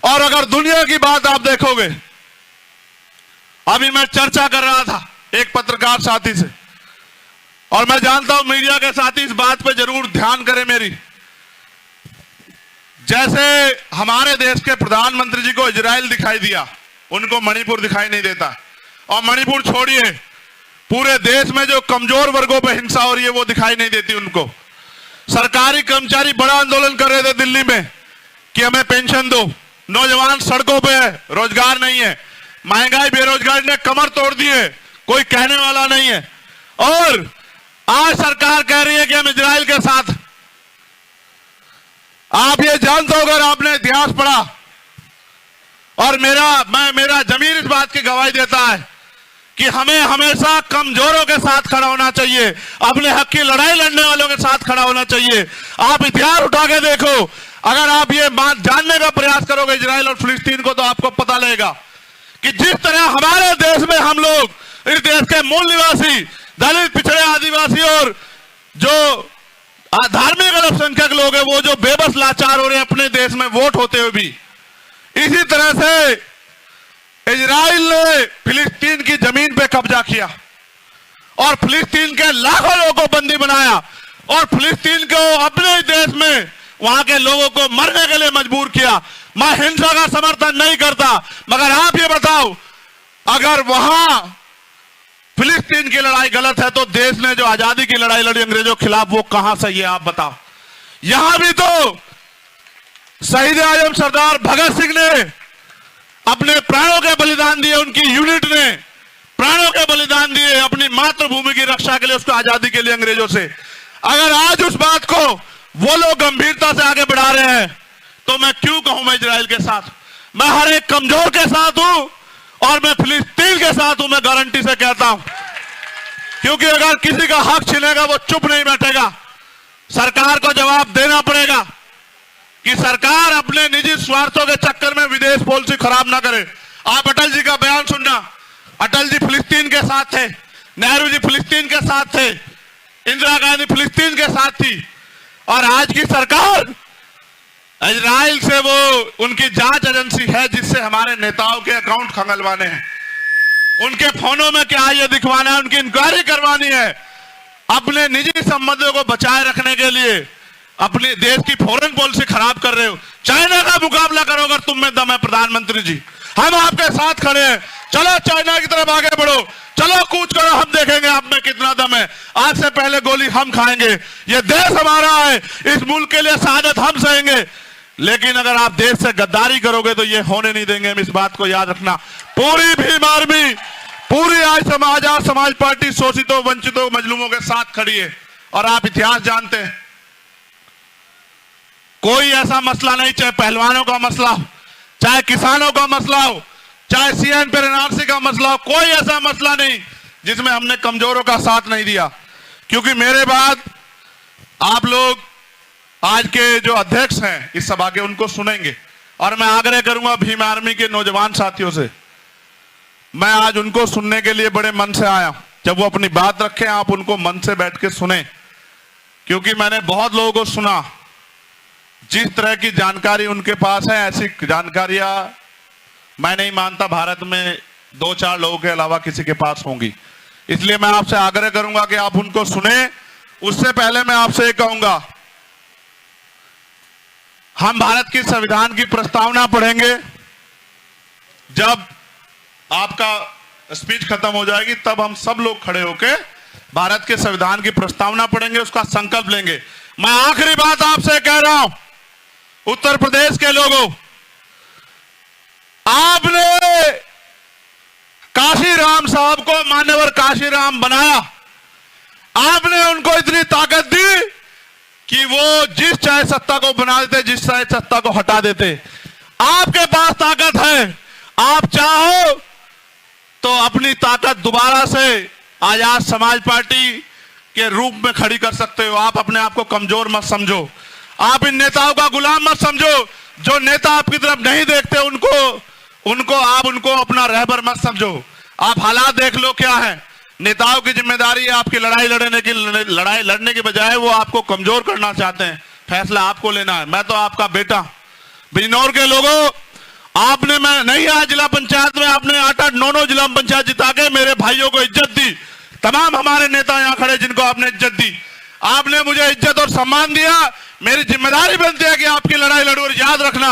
और अगर दुनिया की बात आप देखोगे, अभी मैं चर्चा कर रहा था एक पत्रकार साथी से, और मैं जानता हूं मीडिया के साथी इस बात पे जरूर ध्यान करें मेरी। जैसे हमारे देश के प्रधानमंत्री जी को इजराइल दिखाई दिया, उनको मणिपुर दिखाई नहीं देता। और मणिपुर छोड़िए, पूरे देश में जो कमजोर वर्गों पर हिंसा हो रही है वो दिखाई नहीं देती उनको। सरकारी कर्मचारी बड़ा आंदोलन कर रहे थे दिल्ली में कि हमें पेंशन दो, नौजवान सड़कों पे है, रोजगार नहीं है, महंगाई बेरोजगारी ने कमर तोड़ दी है, कोई कहने वाला नहीं है। और आज सरकार कह रही है कि हम इजराइल के साथ। आप ये जानते हो, अगर आपने इतिहास पढ़ा, और मेरा जमीर इस बात की गवाही देता है कि हमें हमेशा कमजोरों के साथ खड़ा होना चाहिए, अपने हक की लड़ाई लड़ने वालों के साथ खड़ा होना चाहिए। आप इतिहास उठा के देखो, अगर आप ये बात जानने का प्रयास करोगे इजराइल और फिलिस्तीन को, तो आपको पता लगेगा कि जिस तरह हमारे देश में हम लोग, इस देश के मूल निवासी, दलित, पिछड़े, आदिवासी और जो धार्मिक अल्पसंख्यक लोग हैं, वो जो बेबस लाचार हो रहे हैं अपने देश में वोट होते हुए भी, इसी तरह से इजराइल ने फिलिस्तीन की जमीन पे कब्जा किया और फिलिस्तीन के लाखों लोगों को बंदी बनाया और फिलिस्तीन को अपने देश में वहां के लोगों को मरने के लिए मजबूर किया। मैं हिंसा का समर्थन नहीं करता, मगर आप ये बताओ, अगर वहां फिलिस्तीन की लड़ाई गलत है तो देश ने जो आजादी की लड़ाई लड़ी अंग्रेजों के खिलाफ, वो कहां सही है आप बताओ। यहां भी तो शहीद आजम सरदार भगत सिंह ने अपने प्राणों के बलिदान दिए, उनकी यूनिट ने प्राणों के बलिदान दिए अपनी मातृभूमि की रक्षा के लिए, उसको आजादी के लिए अंग्रेजों से। अगर आज उस बात को वो लोग गंभीरता से आगे बढ़ा रहे हैं, तो मैं क्यों कहूं मैं इजराइल के साथ। मैं हर एक कमजोर के साथ हूं और मैं फिलिस्तीन के साथ हूं, मैं गारंटी से कहता हूं। क्योंकि अगर किसी का हक छिनेगा वो चुप नहीं बैठेगा, सरकार को जवाब देना पड़ेगा कि सरकार अपने निजी स्वार्थों के चक्कर में विदेश पॉलिसी खराब ना करे। आप अटल जी का बयान सुनना, अटल जी फिलिस्तीन के साथ थे, नेहरू जी फिलिस्तीन के साथ थे, इंदिरा गांधी फिलिस्तीन के साथ थी, और आज की सरकार इजराइल से वो उनकी जांच एजेंसी है जिससे हमारे नेताओं के अकाउंट खंगलवाने हैं, उनके फोनों में क्या ये दिखवाना है, उनकी इंक्वायरी करवानी है। अपने निजी संबंधों को बचाए रखने के लिए अपने देश की फॉरेन पॉलिसी खराब कर रहे हो। चाइना का मुकाबला करो अगर तुम में दम है प्रधानमंत्री जी, हम आपके साथ खड़े हैं। चलो चाइना की तरफ आगे बढ़ो, चलो कूच करो, हम देखेंगे आप में कितना दम है। आज से पहले गोली हम खाएंगे, ये देश हमारा है, इस मुल्क के लिए शहादत हम सहेंगे। लेकिन अगर आप देश से गद्दारी करोगे तो ये होने नहीं देंगे, हम इस बात को याद रखना। पूरी भीम आर्मी, पूरी आज समाज पार्टी शोषितों, वंचितों, मजलूमों के साथ खड़ी है। और आप इतिहास जानते हैं, कोई ऐसा मसला नहीं, चाहे पहलवानों का मसला हो, चाहे किसानों का मसला हो, चाहे सीएन पर एनआरसी का मसला हो, कोई ऐसा मसला नहीं जिसमें हमने कमजोरों का साथ नहीं दिया। क्योंकि मेरे बाद आप लोग आज के जो अध्यक्ष हैं इस सभा के, उनको सुनेंगे, और मैं आग्रह करूंगा भीम आर्मी के नौजवान साथियों से, मैं आज उनको सुनने के लिए बड़े मन से आया। जब वो अपनी बात रखें, आप उनको मन से बैठ के सुने, क्योंकि मैंने बहुत लोगों को सुना, जिस तरह की जानकारी उनके पास है, ऐसी जानकारियां मैं नहीं मानता भारत में 2-4 लोगों के अलावा किसी के पास होंगी। इसलिए मैं आपसे आग्रह करूंगा कि आप उनको सुने। उससे पहले मैं आपसे ये कहूंगा, हम भारत की संविधान की प्रस्तावना पढ़ेंगे। जब आपका स्पीच खत्म हो जाएगी तब हम सब लोग खड़े होकर भारत के संविधान की प्रस्तावना पढ़ेंगे, उसका संकल्प लेंगे। मैं आखिरी बात आपसे कह रहा हूं, उत्तर प्रदेश के लोगों, आपने काशीराम साहब को मान्यवर काशीराम बनाया, आपने उनको इतनी ताकत दी कि वो जिस चाहे सत्ता को बना देते, जिस चाहे सत्ता को हटा देते। आपके पास ताकत है, आप चाहो तो अपनी ताकत दोबारा से आजाद समाज पार्टी के रूप में खड़ी कर सकते हो। आप अपने आप को कमजोर मत समझो, आप इन नेताओं का गुलाम मत समझो। जो नेता आपकी तरफ नहीं देखते उनको अपना रहबर मत समझो। आप हालात देख लो क्या है। नेताओं की जिम्मेदारी है आपकी लड़ाई लड़ने की बजाय वो आपको कमजोर करना चाहते हैं। फैसला आपको लेना है। मैं तो आपका बेटा। बिजनौर के लोगों, आपने, मैं नहीं आया जिला पंचायत में, आपने 8-8, 9-9 जिला पंचायत जिता के मेरे भाइयों को इज्जत दी। तमाम हमारे नेता यहां खड़े जिनको आपने इज्जत दी, आपने मुझे इज्जत और सम्मान दिया। मेरी जिम्मेदारी बनती है कि आपकी लड़ाई लड़ूं। और याद रखना,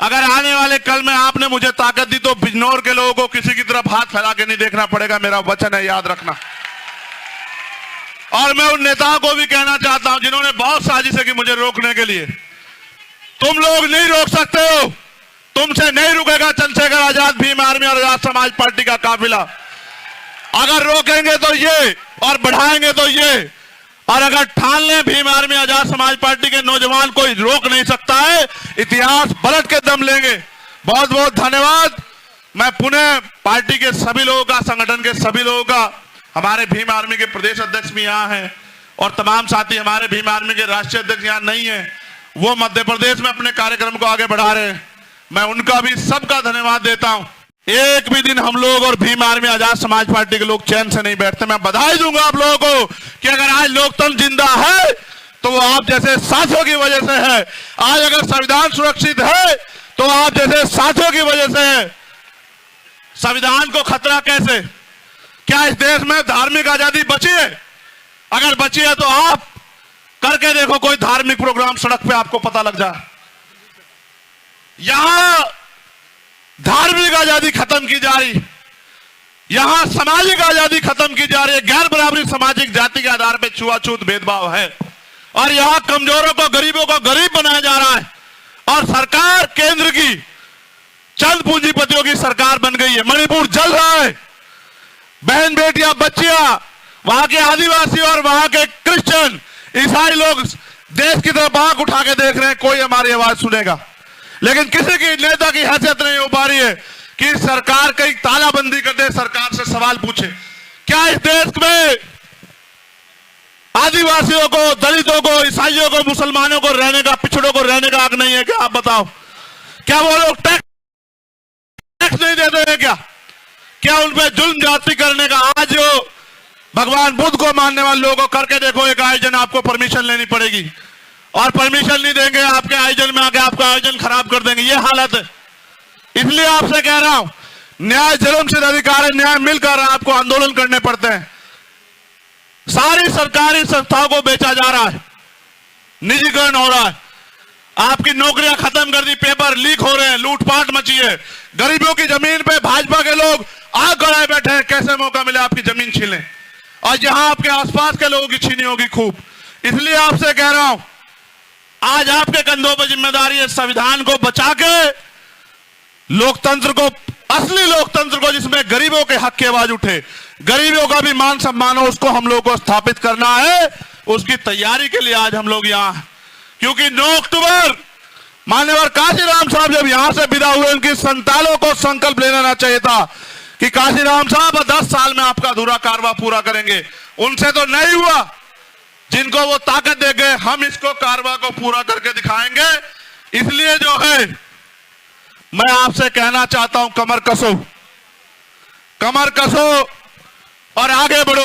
अगर आने वाले कल में आपने मुझे ताकत दी तो बिजनौर के लोगों को किसी की तरफ हाथ फैला के नहीं देखना पड़ेगा, मेरा वचन है, याद रखना। और मैं उन नेताओं को भी कहना चाहता हूं जिन्होंने बहुत साजिशें की मुझे रोकने के लिए, तुम लोग नहीं रोक सकते हो, तुमसे नहीं रुकेगा चंद्रशेखर आजाद, भीम आर्मी और आजाद समाज पार्टी का काफिला। अगर रोकेंगे तो ये और बढ़ाएंगे तो ये, और अगर ठान लें भीम आर्मी आजाद समाज पार्टी के नौजवान कोई रोक नहीं सकता है, इतिहास पलट के दम लेंगे। बहुत बहुत धन्यवाद। मैं पुनः पार्टी के सभी लोगों का, संगठन के सभी लोगों का, हमारे भीम आर्मी के प्रदेश अध्यक्ष भी यहाँ हैं और तमाम साथी हमारे भीम आर्मी के राष्ट्रीय अध्यक्ष यहाँ नहीं है, वो मध्य प्रदेश में अपने कार्यक्रम को आगे बढ़ा रहे हैं, मैं उनका भी सबका धन्यवाद देता हूं। एक भी दिन हम लोग और भीम आर्मी आजाद समाज पार्टी के लोग चैन से नहीं बैठते। मैं बधाई दूंगा आप लोगों को कि अगर आज लोकतंत्र जिंदा है तो वो आप जैसे साथियों की वजह से है। आज अगर संविधान सुरक्षित है तो आप जैसे साथियों की वजह से है। संविधान को खतरा कैसे? क्या इस देश में धार्मिक आजादी बची है? अगर बची है तो आप करके देखो कोई धार्मिक प्रोग्राम, सड़क पे आपको पता लग जाए। यहां धार्मिक आजादी खत्म की जा रही, यहां सामाजिक आजादी खत्म की जा रही है। गैर बराबरी, सामाजिक जाति के आधार पर छुआछूत भेदभाव है और यहां कमजोरों को, गरीबों को गरीब बनाया जा रहा है। और सरकार केंद्र की चंद पूंजीपतियों की सरकार बन गई है। मणिपुर जल रहा है, बहन बेटियां, बच्चियां, वहां के आदिवासी और वहां के क्रिश्चियन, ईसाई लोग देश की तरफ आंख उठा के देख रहे हैं, कोई हमारी आवाज सुनेगा। लेकिन किसी की नेता की हैसियत नहीं हो पा रही है कि सरकार कहीं तालाबंदी कर दे, सरकार से सवाल पूछे। क्या इस देश में आदिवासियों को, दलितों को, ईसाइयों को, मुसलमानों को रहने का, पिछड़ों को रहने का हक नहीं है क्या? आप बताओ, क्या वो लोग टैक्स नहीं देते हैं क्या? क्या उन पे जुल्म जाति करने का? आज जो भगवान बुद्ध को मानने वाले लोगों को करके देखो, एक आयोजन आपको परमिशन लेनी पड़ेगी और परमिशन नहीं देंगे, आपके आयोजन में आके आपका आयोजन खराब कर देंगे। ये हालत है। इसलिए आपसे कह रहा हूं, न्याय जन्म सिद्ध अधिकार है, न्याय मिलकर आपको आंदोलन करने पड़ते हैं। सारी सरकारी संस्थाओं को बेचा जा रहा है, निजीकरण हो रहा है, आपकी नौकरियां खत्म कर दी, पेपर लीक हो रहे हैं, लूटपाट मची है, गरीबों की जमीन पे भाजपा के लोग आग गड़ाए बैठे हैं, कैसे मौका मिले आपकी जमीन छीने, और जहां आपके आसपास के लोगों की छीनी होगी खूब। इसलिए आपसे कह रहा हूं, आज आपके कंधों पर जिम्मेदारी है संविधान को बचा के लोकतंत्र को, असली लोकतंत्र को, जिसमें गरीबों के हक की आवाज उठे, गरीबों का भी मान सम्मान हो, उसको हम लोग को स्थापित करना है। उसकी तैयारी के लिए आज हम लोग यहां, क्योंकि 9 अक्टूबर मान्यवर काशीराम साहब जब यहां से विदा हुए, उनकी संतानों को संकल्प लेना चाहिए था कि काशीराम साहब 10 साल में आपका अधूरा कारवा पूरा करेंगे। उनसे तो नहीं हुआ, जिनको वो ताकत दे गए, हम इसको कारवा को पूरा करके दिखाएंगे। इसलिए जो है, मैं आपसे कहना चाहता हूं, कमर कसो, कमर कसो और आगे बढ़ो।